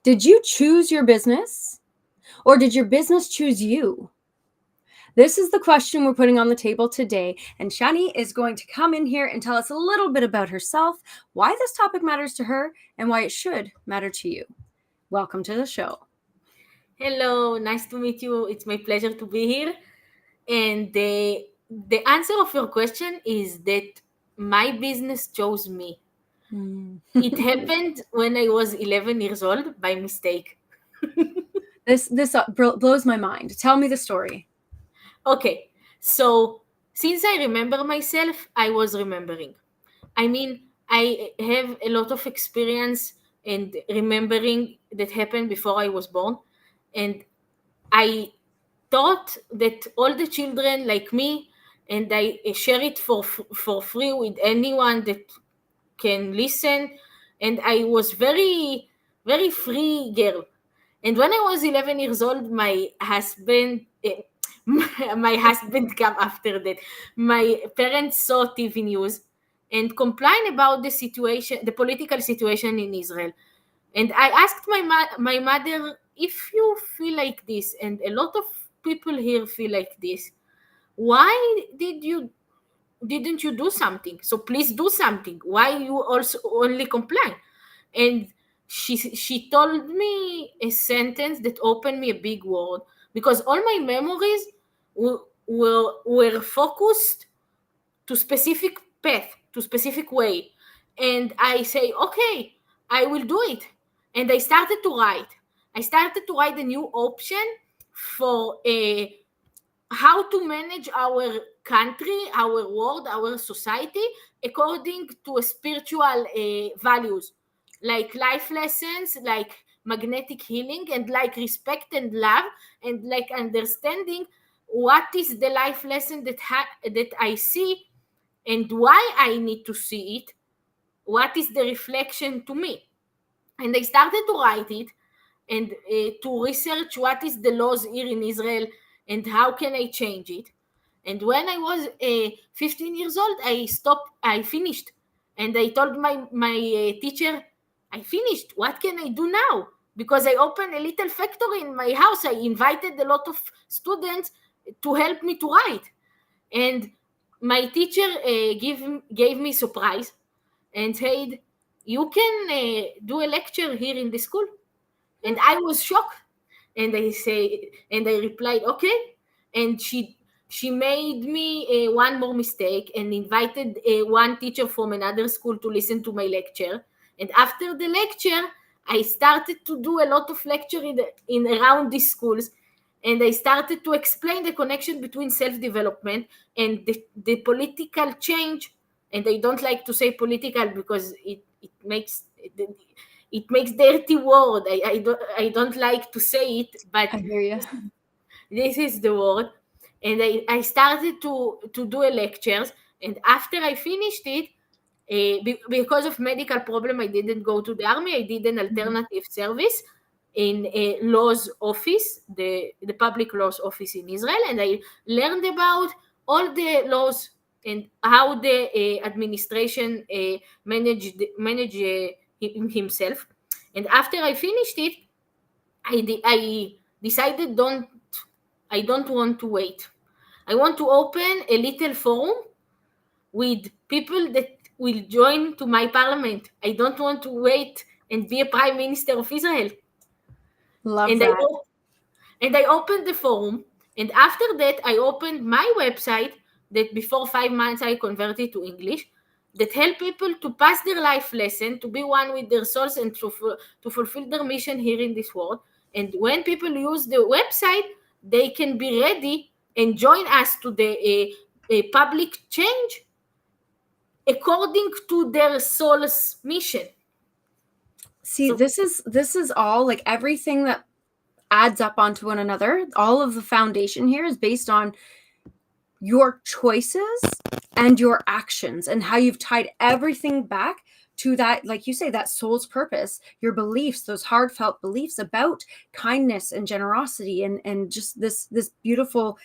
Did you choose your business, or did your business choose you? This is the question we're putting on the table today, and Shani is going to come in here and tell us a little bit about herself, why this topic matters to her, and why it should matter to you. Welcome to the show. Hello, nice to meet you. It's my pleasure to be here. And the answer of your question is that my business chose me. It happened when I was 11 years old by mistake. This blows my mind. Tell me the story. Okay, so since I remember myself, I was remembering. I mean, I have a lot of experience and remembering that happened before I was born. And I thought that all the children like me, and I share it for free with anyone that can listen. And I was very free girl. And when I was 11 years old, my husband, my husband come after that. My parents saw TV news and complained about the situation, the political situation in Israel. And I asked my mother, if you feel like this, and a lot of people here feel like this, why didn't you do something? So please do something. Why you also only complain? And she told me a sentence that opened me a big world, because all my memories were focused to specific path, to specific way. And I say, okay, I will do it. And I started to write a new option for how to manage our country, our world, our society according to a spiritual values, like life lessons, like magnetic healing, and like respect and love, and like understanding what is the life lesson that I see, and why I need to see it, what is the reflection to me. And I started to write it, and to research what is the laws here in Israel and how can I change it. And when I was 15 years old, I finished. And I told my teacher, I finished. What can I do now? Because I opened a little factory in my house. I invited a lot of students to help me to write. And my teacher gave me surprise and said, you can do a lecture here in the school. And I was shocked. And I replied, okay. And she made me one more mistake and invited one teacher from another school to listen to my lecture. And after the lecture, I started to do a lot of lecture in around these schools. And I started to explain the connection between self-development and the political change. And I don't like to say political because it makes dirty word. I don't like to say it, but I hear you. this is the word. And I started to do a lectures. And after I finished it, because of medical problem, I didn't go to the army. I did an alternative service in a laws office, the public laws office in Israel, and I learned about all the laws and how the administration manage himself. And after I finished it, I decided I don't want to wait. I want to open a little forum with people that will join to my parliament. I don't want to wait and be a prime minister of Israel. Love And I that. and I opened the forum. And after that, I opened my website that before 5 months I converted to English, that help people to pass their life lesson, to be one with their souls, and to fulfill their mission here in this world. And when people use the website, they can be ready and join us to the public change according to their soul's mission. See, So this is all like everything that adds up onto one another. All of the foundation here is based on your choices and your actions and how you've tied everything back to that, like you say, that soul's purpose, your beliefs, those heartfelt beliefs about kindness and generosity, and just this beautiful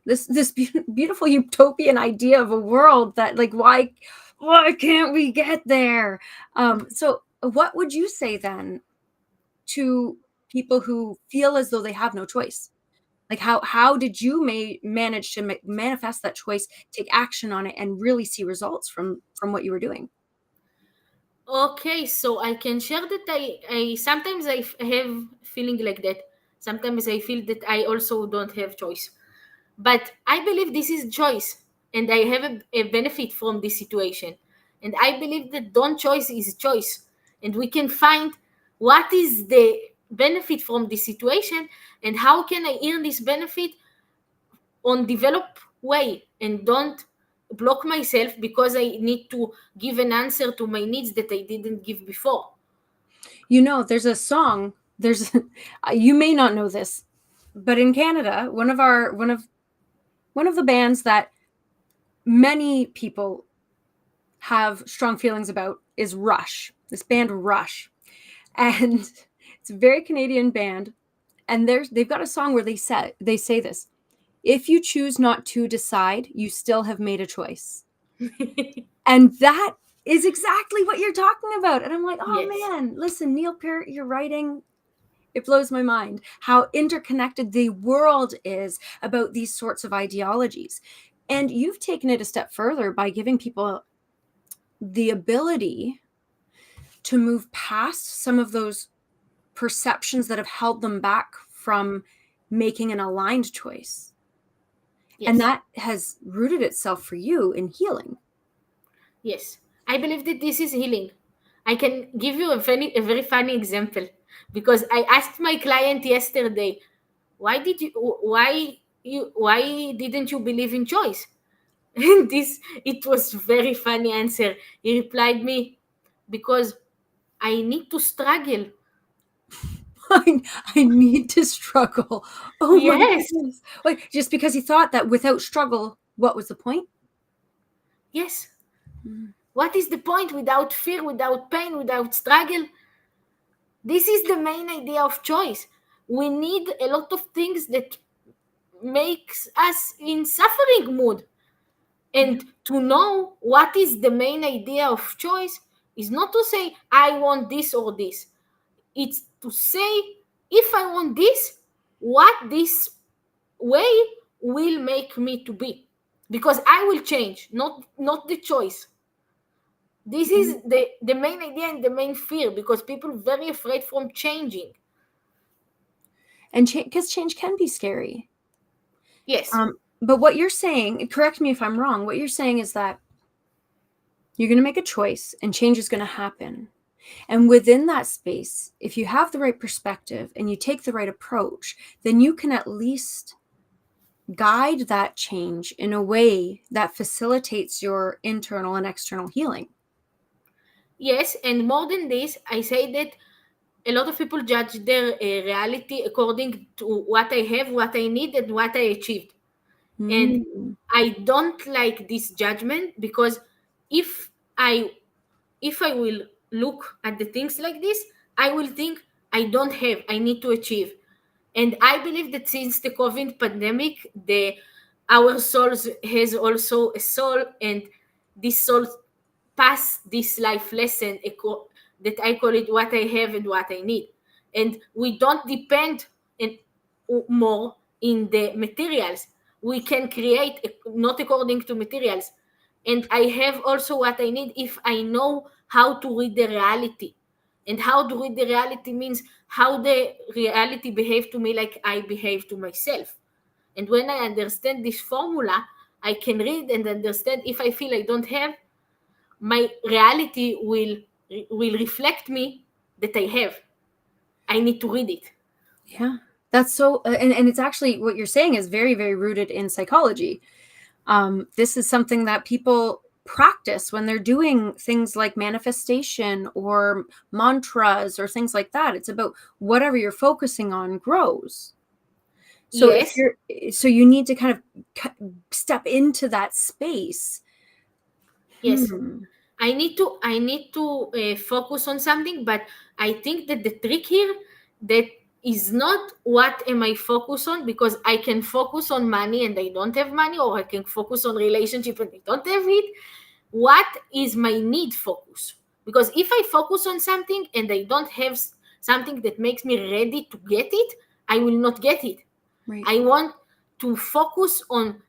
this beautiful utopian idea of a world that, like, why can't we get there? So what would you say then to people who feel as though they have no choice? Like, how did you manage to manifest that choice, take action on it, and really see results from what you were doing? Okay, so I can share that I sometimes have feeling like that. Sometimes I feel that I also don't have choice. But I believe this is choice, and I have a benefit from this situation. And I believe that don't choice is choice, and we can find what is the benefit from this situation, and how can I earn this benefit on develop way, and don't block myself because I need to give an answer to my needs that I didn't give before. There's a song. There's you may not know this, but in Canada, one of the bands that many people have strong feelings about is Rush. This band Rush, and it's a very Canadian band. And they've got a song where they say this: "If you choose not to decide, you still have made a choice." And that is exactly what you're talking about. And I'm like, oh Yes, man, listen, Neil Peart, your writing, it blows my mind how interconnected the world is about these sorts of ideologies. And you've taken it a step further by giving people the ability to move past some of those perceptions that have held them back from making an aligned choice. And yes. that has rooted itself for you in healing. Yes, I believe that this is healing. I can give you a very funny example, because I asked my client yesterday, why didn't you believe in choice? And this, it was very funny answer. He replied me, because I need to struggle. I need to struggle. Oh my Yes, goodness. Like, just because he thought that without struggle, what was the point? yes. Mm. What is the point without fear, without pain, without struggle? This is the main idea of choice. We need a lot of things that makes us in suffering mood, Yeah. and to know what is the main idea of choice is not to say I want this or this. It's to say, if I want this, what this way will make me to be, because I will change, not the choice. This Yeah. is the main idea and the main fear, because people very afraid from changing. And because change can be scary. Yes, But what you're saying, correct me if I'm wrong, what you're saying is that you're going to make a choice and change is going to happen. And within that space, if you have the right perspective and you take the right approach, then you can at least guide that change in a way that facilitates your internal and external healing. yes, and more than this, I say that a lot of people judge their reality according to what I have, what I need, and what I achieved. And Mm. I don't like this judgment, because if I if I will look at the things like this, I will think I don't have, I need to achieve. And I believe that since the COVID pandemic, the our souls has also a soul, and this soul pass this life lesson that I call it what I have and what I need. And we don't depend in, more in the materials. We can create not according to materials. And I have also what I need if I know how to read the reality. And how to read the reality means how the reality behave to me like I behave to myself. And when I understand this formula, I can read and understand. If I feel I don't have, my reality will reflect me that I have. I need to read it. Yeah. That's so, and it's actually what you're saying is very, very rooted in psychology. This is something that people practice when they're doing things like manifestation or mantras or things like that. It's about whatever you're focusing on grows. So Yes, so you need to kind of step into that space. yes. Hmm. I need to focus on something, but I think that the trick here, that is not what am I focus on, because I can focus on money and I don't have money, or I can focus on relationship and I don't have it. What is my need focus? Because if I focus on something and I don't have something that makes me ready to get it, I will not get it. Right. I want to focus on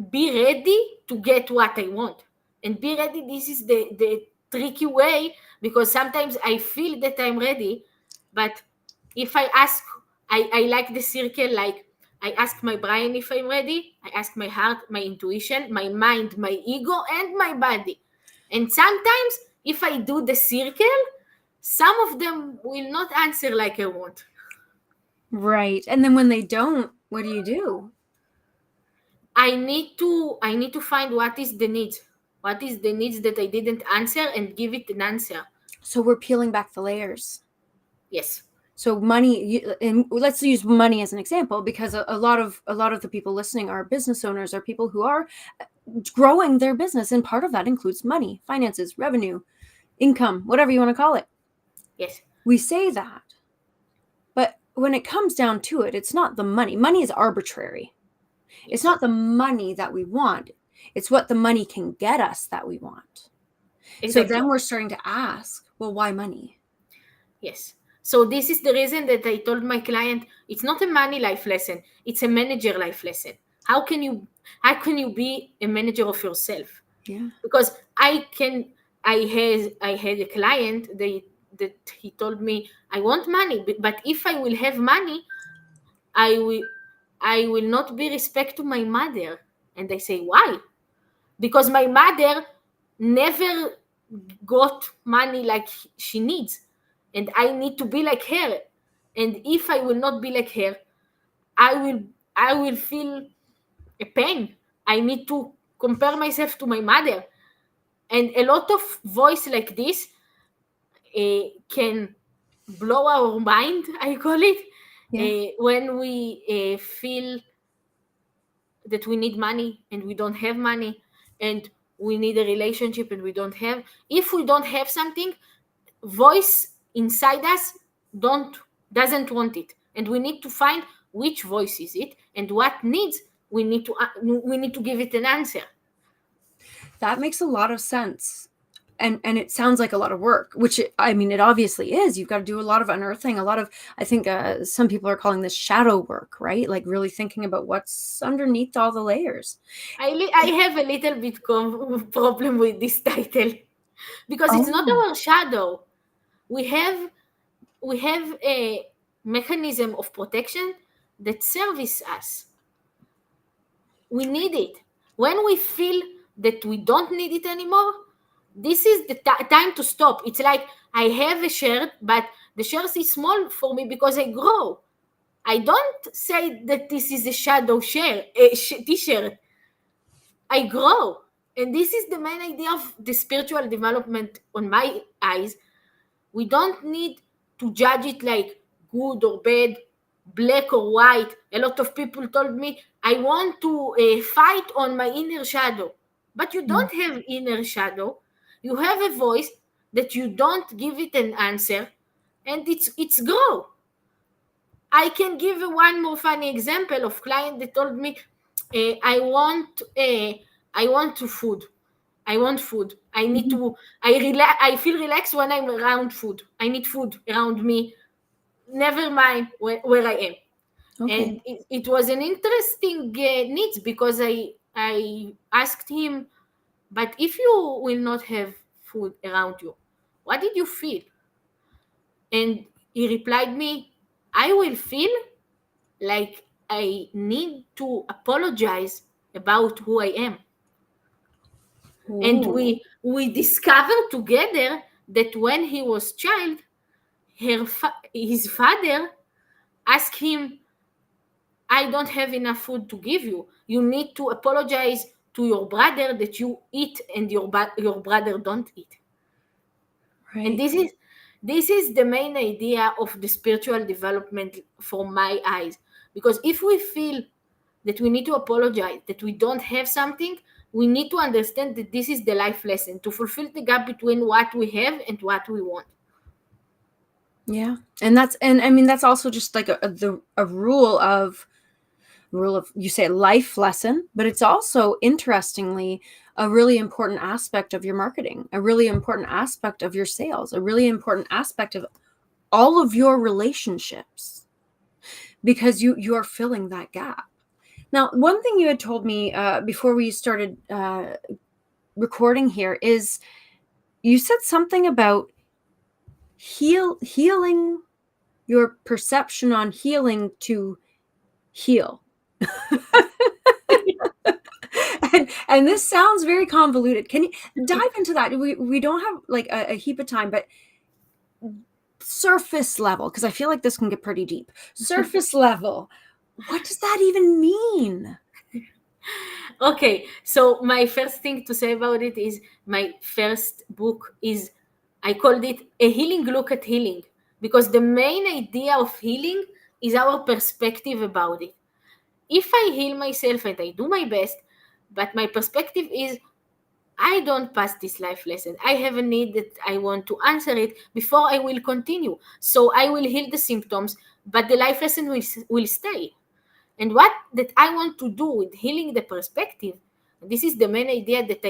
be ready to get what I want. And be ready, this is the tricky way, because sometimes I feel that I'm ready, but if I ask, I like the circle, like I ask my brain if I'm ready, I ask my heart, my intuition, my mind, my ego, and my body. And sometimes if I do the circle, some of them will not answer like I want. Right. And then when they don't, what do you do? I need to find what is the needs. What is the needs that I didn't answer and give it an answer. So we're peeling back the layers. Yes. So money, and let's use money as an example, because a lot of the people listening are business owners, are people who are growing their business, and part of that includes money, finances, revenue, income, whatever you want to call it. Yes. We say that, but when it comes down to it, it's not the money. Money is arbitrary. It's Yes. not the money that we want. It's what the money can get us that we want. So Exactly. then we're starting to ask, well, why money? Yes. So this is the reason that I told my client it's not a money life lesson, it's a manager life lesson. How can you be a manager of yourself? Yeah. Because I had a client that he told me I want money, but if I will have money, I will I will not be respect to my mother. And I say, why? Because my mother never got money like she needs, and I need to be like her. And if I will not be like her, I will feel a pain. I need to compare myself to my mother. And a lot of voice like this can blow our mind, I call it, Yeah. when we feel that we need money and we don't have money, and we need a relationship and we don't have. If we don't have something, voice inside us don't doesn't want it, and we need to find which voice is it and what needs we need to give it an answer. That makes a lot of sense. And it sounds like a lot of work, which I mean, it obviously is. You've got to do a lot of unearthing, a lot of, I think some people are calling this shadow work, right? Like really thinking about what's underneath all the layers. I have a little bit problem with this title, because it's not Oh, our shadow. We have a mechanism of protection that service us. We need it. When we feel that we don't need it anymore, this is the time to stop. It's like I have a shirt, but the shirt is small for me because I grow. I don't say that this is a shadow t-shirt. I grow. And this is the main idea of the spiritual development on my eyes. We don't need to judge it like good or bad, black or white. A lot of people told me, I want to fight on my inner shadow. But you mm, don't have inner shadow. You have a voice that you don't give it an answer, and it's grow. I can give you one more funny example of client that told me, I want to food. I want food. I need mhm. to. I feel relaxed when I'm around food. I need food around me. Never mind where I am. Okay. And it was an interesting needs, because I asked him, but if you will not have food around you, what did you feel? And he replied me, I will feel like I need to apologize about who I am. And Ooh, we discovered together that when he was child, his father asked him, I don't have enough food to give you. You need to apologize to your brother that you eat and your brother don't eat. And right. this is the main idea of the spiritual development from my eyes. Because if we feel that we need to apologize, that we don't have something, we need to understand that this is the life lesson to fulfill the gap between what we have and what we want. Yeah. And I mean, that's also just like a rule of, you say, life lesson, but it's also, interestingly, a really important aspect of your marketing, a really important aspect of your sales, a really important aspect of all of your relationships, because you are filling that gap. Now, one thing you had told me before we started recording here is you said something about healing your perception on healing to heal. and this sounds very convoluted. Can you dive into that? We don't have like a heap of time, but surface level, because I feel like this can get pretty deep. Surface level, what does that even mean? Okay, so my first thing to say about it is my first book is, I called it A Healing Look at Healing, because the main idea of healing is our perspective about it. If I heal myself and I do my best, but my perspective is, I don't pass this life lesson, I have a need that I want to answer it before I will continue. So I will heal the symptoms, but the life lesson will stay. And what that I want to do with healing the perspective, this is the main idea that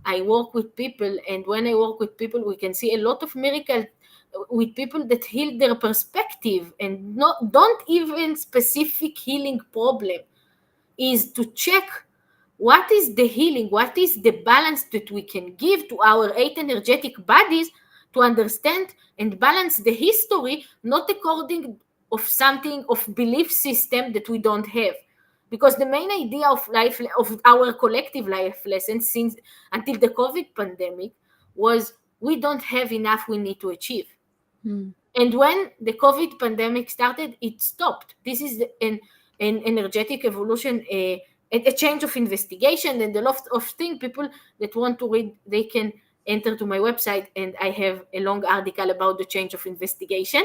I work with people. And when I work with people, we can see a lot of miracles with people that heal their perspective, and not don't even specific healing problem, is to check what is the healing, what is the balance that we can give to our eight energetic bodies, to understand and balance the history, not according of something of belief system that we don't have. Because the main idea of life, of our collective life lesson since until the COVID pandemic, was we don't have enough, we need to achieve. And when the COVID pandemic started, it stopped. This is an energetic evolution, a change of investigation, and a lot of things. People that want to read, they can enter to my website, and I have a long article about the change of investigation.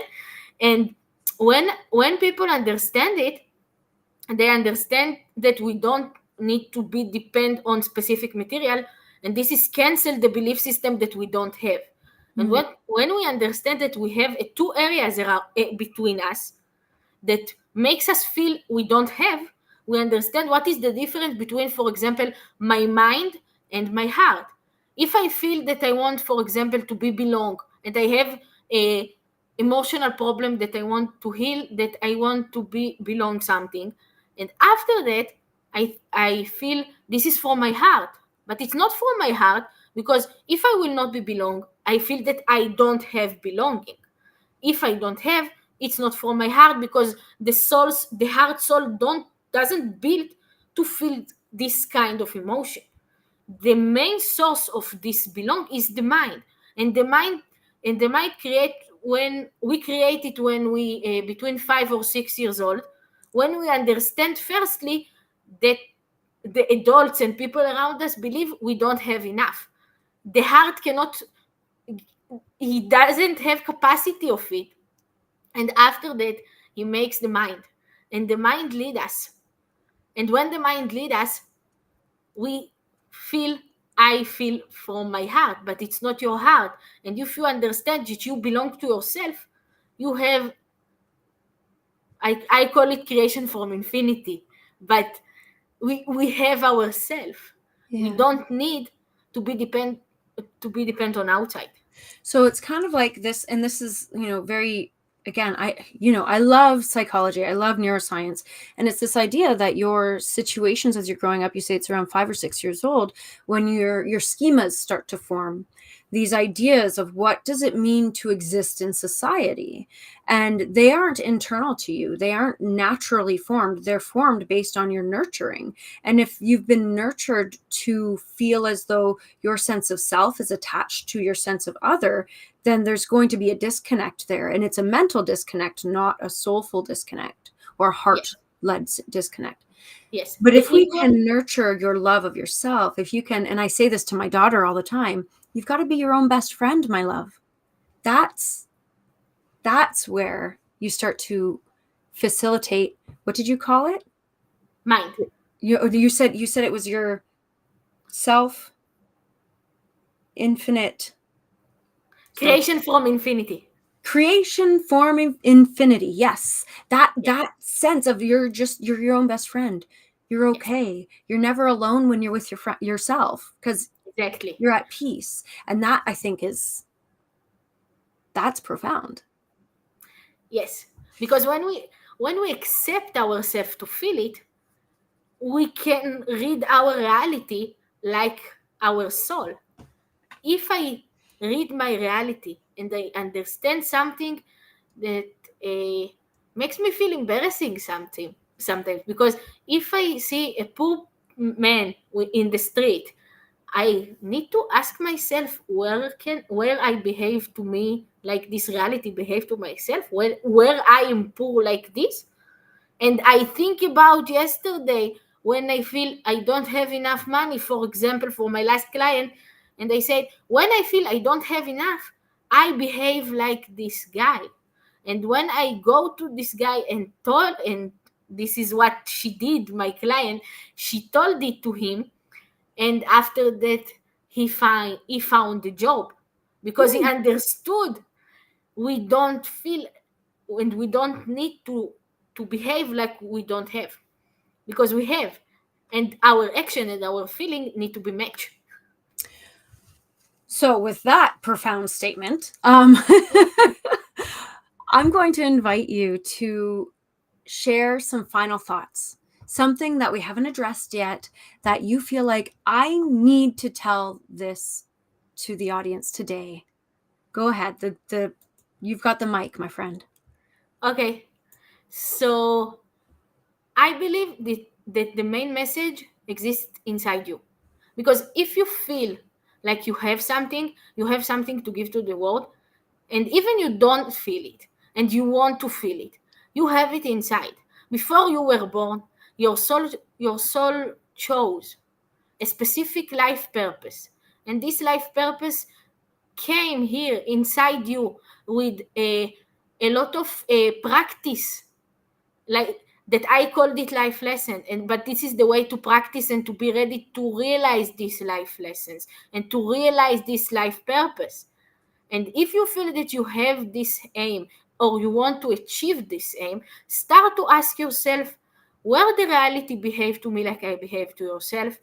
And when people understand it, they understand that we don't need to be depend on specific material, and this is cancel the belief system that we don't have. And when we understand that we have two areas around, between us, that makes us feel we don't have, we understand what is the difference between, for example, my mind and my heart. If I feel that I want, for example, to be belong, and I have a emotional problem that I want to heal, that I want to be belong something, and after that I feel this is for my heart, but it's not for my heart, because if I will not be belong, I feel that I don't have belonging. If I don't have, it's not for my heart, because the heart soul doesn't build to feel this kind of emotion. The main source of this belong is the mind. And the mind create, when we create it, when we between 5 or 6 years old, when we understand firstly that the adults and people around us believe we don't have enough. The heart cannot, he doesn't have capacity of it. And after that, he makes the mind, and the mind lead us. And when the mind lead us, we feel, I feel from my heart, but it's not your heart. And if you understand that you belong to yourself, you have, I call it creation from infinity, but we have ourselves. We don't need to be depend on outside. So it's kind of like this, and this is, very, again, I love psychology, I love neuroscience, and it's this idea that your situations as you're growing up, you say it's around 5 or 6 years old, when your schemas start to form, these ideas of what does it mean to exist in society, and they aren't internal to you, they aren't naturally formed, they're formed based on your nurturing. And if you've been nurtured to feel as though your sense of self is attached to your sense of other, then there's going to be a disconnect there. And it's a mental disconnect, not a soulful disconnect or heart-led disconnect. Yes. But The if we ego, can nurture your love of yourself, if you can, and I say this to my daughter all the time, you've got to be your own best friend, my love. That's where you start to facilitate, what did you call it? mind. You said it was your self infinite Creation from infinity. creation form infinity. Yes, that Yes. sense of you're your own best friend, you're Yes. okay, you're never alone when you're with yourself, because Exactly. you're at peace. And that, I think, that's profound. Yes, because when we accept ourselves to feel it, we can read our reality like our soul. If I read my reality and I understand something that uh, makes me feel embarrassing sometimes, because if I see a poor man in the street, I need to ask myself where I behave to me like this reality behave to myself, where I am poor like this. And I think about yesterday when I feel I don't have enough money, for example, for my last client, and I said, when I feel I don't have enough, I behave like this guy. And when I go to this guy and told, and this is what she did, my client, she told it to him, and after that he found a job because he Ooh. understood we don't feel and we don't need to behave like we don't have, because we have, and our action and our feeling need to be matched. So, with that profound statement, I'm going to invite you to share some final thoughts, something that we haven't addressed yet that you feel like I need to tell this to the audience today. Go ahead. The you've got the mic, my friend. Okay, so I believe that the main message exists inside you, because if you feel like you have something to give to the world, and even you don't feel it and you want to feel it, you have it inside. Before you were born, your soul chose a specific life purpose, and this life purpose came here inside you with a lot of practice, like that I called it life lesson, and but this is the way to practice and to be ready to realize these life lessons and to realize this life purpose. And if you feel that you have this aim or you want to achieve this aim, start to ask yourself where the reality behave to me like I behave to yourself.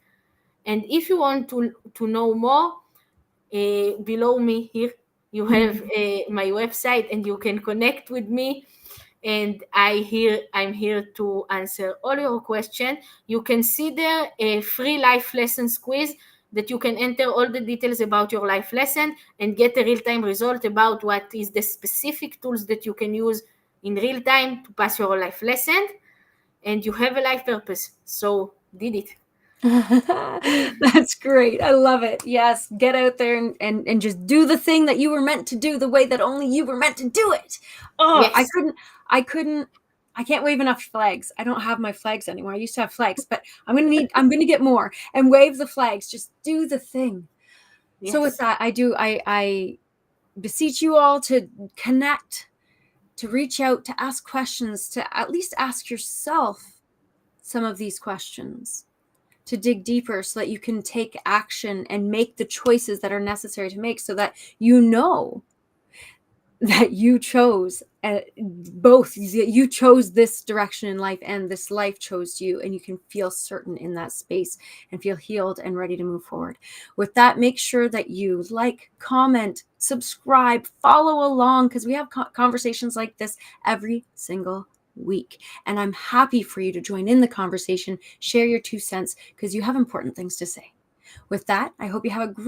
And if you want to know more, below me here, you have my website and you can connect with me. And I'm here to answer all your questions. You can see there a free life lessons quiz that you can enter all the details about your life lesson and get a real-time result about what is the specific tools that you can use in real time to pass your life lesson, and you have a life purpose. So did it. That's great. I love it. Yes, get out there and just do the thing that you were meant to do the way that only you were meant to do it. Oh, Yes. I couldn't, I can't wave enough flags. I don't have my flags anymore. I used to have flags, but I'm gonna get more and wave the flags. Just do the thing. So with Yes. that, I beseech you all to connect, to reach out, to ask questions, to at least ask yourself some of these questions, to dig deeper so that you can take action and make the choices that are necessary to make, so that you know that you chose both. You chose this direction in life and this life chose you, and you can feel certain in that space and feel healed and ready to move forward. With that, make sure that you like, comment, subscribe, follow along, because we have conversations like this every single week, and I'm happy for you to join in the conversation, share your 2 cents, because you have important things to say. With that, I hope you have a great